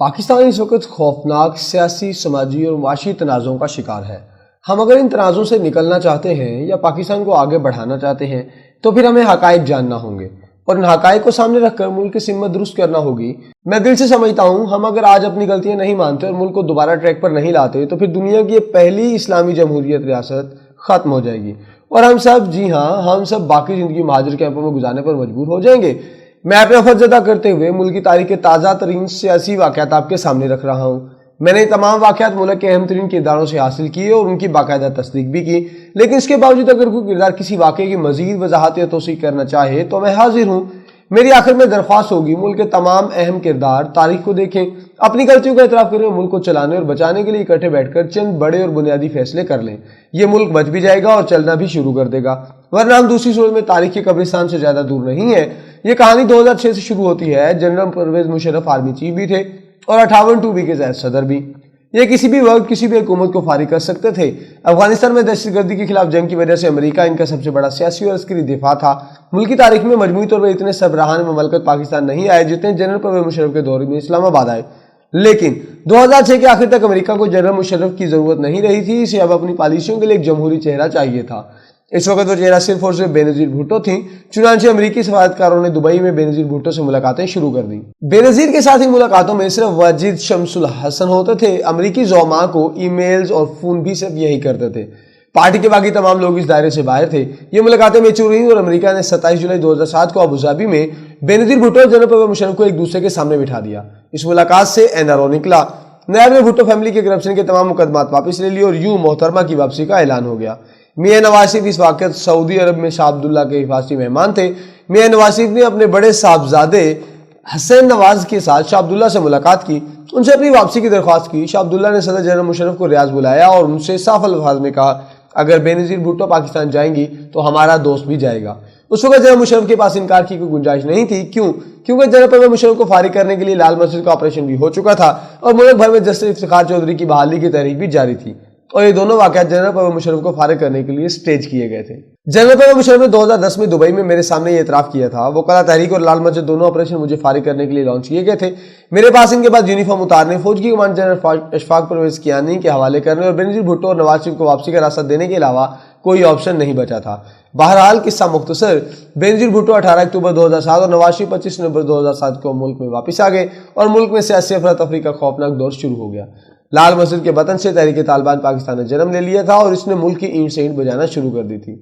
پاکستان اس وقت خوفناک سیاسی، سماجی اور معاشی تنازعوں کا شکار ہے۔ ہم اگر ان تنازعوں سے نکلنا چاہتے ہیں یا پاکستان کو آگے بڑھانا چاہتے ہیں تو پھر ہمیں حقائق جاننا ہوں گے اور ان حقائق کو سامنے رکھ کر ملک کی سمت درست کرنا ہوگی۔ میں دل سے سمجھتا ہوں ہم اگر آج اپنی غلطیاں نہیں مانتے اور ملک کو دوبارہ ٹریک پر نہیں لاتے تو پھر دنیا کی یہ پہلی اسلامی جمہوریت ریاست ختم ہو جائے گی اور ہم سب، جی ہاں، ہم سب باقی زندگی مہاجر کیمپوں میں گزارنے پر مجبور ہو جائیں گے۔ میں اپنا فرض ادا کرتے ہوئے ملک کی تاریخ کے تازہ ترین سیاسی واقعات آپ کے سامنے رکھ رہا ہوں۔ میں نے تمام واقعات ملک کے اہم ترین کرداروں سے حاصل کیے اور ان کی باقاعدہ تصدیق بھی کی، لیکن اس کے باوجود اگر کوئی کردار کسی واقعے کی مزید وضاحت یا توثیق کرنا چاہے تو میں حاضر ہوں۔ میری آخر میں درخواست ہوگی ملک کے تمام اہم کردار تاریخ کو دیکھیں، اپنی غلطیوں کا اعتراف کریں اور ملک کو چلانے اور بچانے کے لیے اکٹھے بیٹھ کر چند بڑے اور بنیادی فیصلے کر لیں۔ یہ ملک بچ بھی جائے گا اور چلنا بھی شروع کر دے گا، ورنہ ہم دوسری صورت میں تاریخ کے قبرستان سے زیادہ دور نہیں ہیں۔ یہ کہانی 2006 سے شروع ہوتی ہے۔ General Pervez Musharraf army chief بھی تھے اور 58 کے زائد صدر بھی۔ یہ کسی بھی وقت کسی بھی حکومت کو فارغ کر سکتے تھے۔ افغانستان میں دہشت گردی کے خلاف جنگ کی وجہ سے امریکہ ان کا سب سے بڑا سیاسی اور عسکری دفاع تھا۔ ملک کی تاریخ میں مجموعی طور پر اتنے سربراہان مملکت پاکستان نہیں آئے جتنے جنرل پرویز مشرف کے دور میں اسلام آباد آئے، لیکن 2006 کے آخر تک امریکہ کو جنرل مشرف کی ضرورت نہیں رہی تھی۔ اسے اب اپنی پالیسیوں کے لیے ایک جمہوری چہرہ چاہیے تھا۔ اس وقت وہ چہرہ صرف اور صرف بے نظیر بھٹو تھیں، چنانچہ امریکی سفارتکاروں نے دبئی میں بے نظیر بھٹو سے ملاقاتیں شروع کر دیں۔ بے نظیر کے ساتھ ہی ملاقاتوں میں صرف واجد شمس الحسن ہوتے تھے۔ امریکی زعماء کو ای میلز اور فون بھی صرف یہی کرتے تھے۔ پارٹی کے باقی تمام لوگ اس دائرے سے باہر تھے۔ یہ ملاقاتیں میچور رہیں اور امریکہ نے 27 جولائی 2007 کو ابوظہبی میں بے نظیر بھٹو اور جنرل پرویز مشرف کو ایک دوسرے کے سامنے بٹھا دیا۔ اس ملاقات سے NRO نکلا۔ نیب نے بھٹو فیملی کے کرپشن کے تمام مقدمات واپس لے لیے اور یوں محترمہ کی واپسی کا اعلان ہو گیا۔ میاں نواز شریف اس واقعات سعودی عرب میں شاہ عبداللہ کے حفاظتی مہمان تھے۔ میاں نواز شریف نے اپنے بڑے صاحبزادے حسین نواز کے ساتھ شاہ عبداللہ سے ملاقات کی، ان سے اپنی واپسی کی درخواست کی۔ شاہ عبداللہ نے صدر جنرل مشرف کو ریاض بلایا اور ان سے صاف الفاظ میں کہا اگر بے نظیر بھٹو پاکستان جائیں گی تو ہمارا دوست بھی جائے گا۔ اس وقت جنرل مشرف کے پاس انکار کی کوئی گنجائش نہیں تھی۔ کیونکہ جنرل پرویز مشرف کو فارغ کرنے کے لیے لال مسجد کا آپریشن بھی ہو چکا تھا اور ملک بھر میں جسٹس افتخار چودھری کی بحالی کی تحریک بھی جاری تھی، اور یہ دونوں واقعات جنرل پرویز مشرف کو فارغ کرنے کے لیے سٹیج کیے گئے تھے۔ جنرل پرویز مشرف نے 2010 میں دبئی میں میرے سامنے یہ اعتراف کیا تھا۔ وہ قلعہ تحریک اور لال مسجد دونوں آپریشن مجھے فارغ کرنے کے لیے لانچ کیے گئے تھے۔ میرے پاس ان کے بعد یونیفارم اتارنے، فوج کی کمانڈ جنرل اشفاق پرویز کیانی کے حوالے کرنے اور بے نظیر بھٹو اور نواز شریف کو واپسی کا راستہ دینے کے علاوہ کوئی آپشن نہیں بچا تھا۔ بہرحال قصہ مختصر، بے نظیر بھٹو 18 اکتوبر 2007 اور نواز شریف 25 نومبر 2007 کو ملک میں واپس آ گئے اور ملک میں سیاسی افراتفری کا خوفناک دور شروع ہو گیا۔ لال مسجد کے بطن سے تحریک طالبان پاکستان نے جنم لے لیا تھا اور اس نے ملک کی اینٹ سے اینٹ بجانا شروع کر دی تھی۔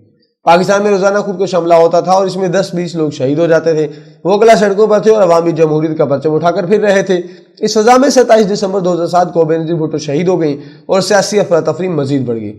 پاکستان میں روزانہ خود کو حملہ ہوتا تھا اور اس میں 10-20 لوگ شہید ہو جاتے تھے۔ وہ کلا سڑکوں پر تھے اور عوامی جمہوریت کا پرچم اٹھا کر پھر رہے تھے۔ اس فضا میں 27 دسمبر 2007 کو بے نظیر بھٹو شہید ہو گئیں اور سیاسی افراتفری مزید بڑھ گئی۔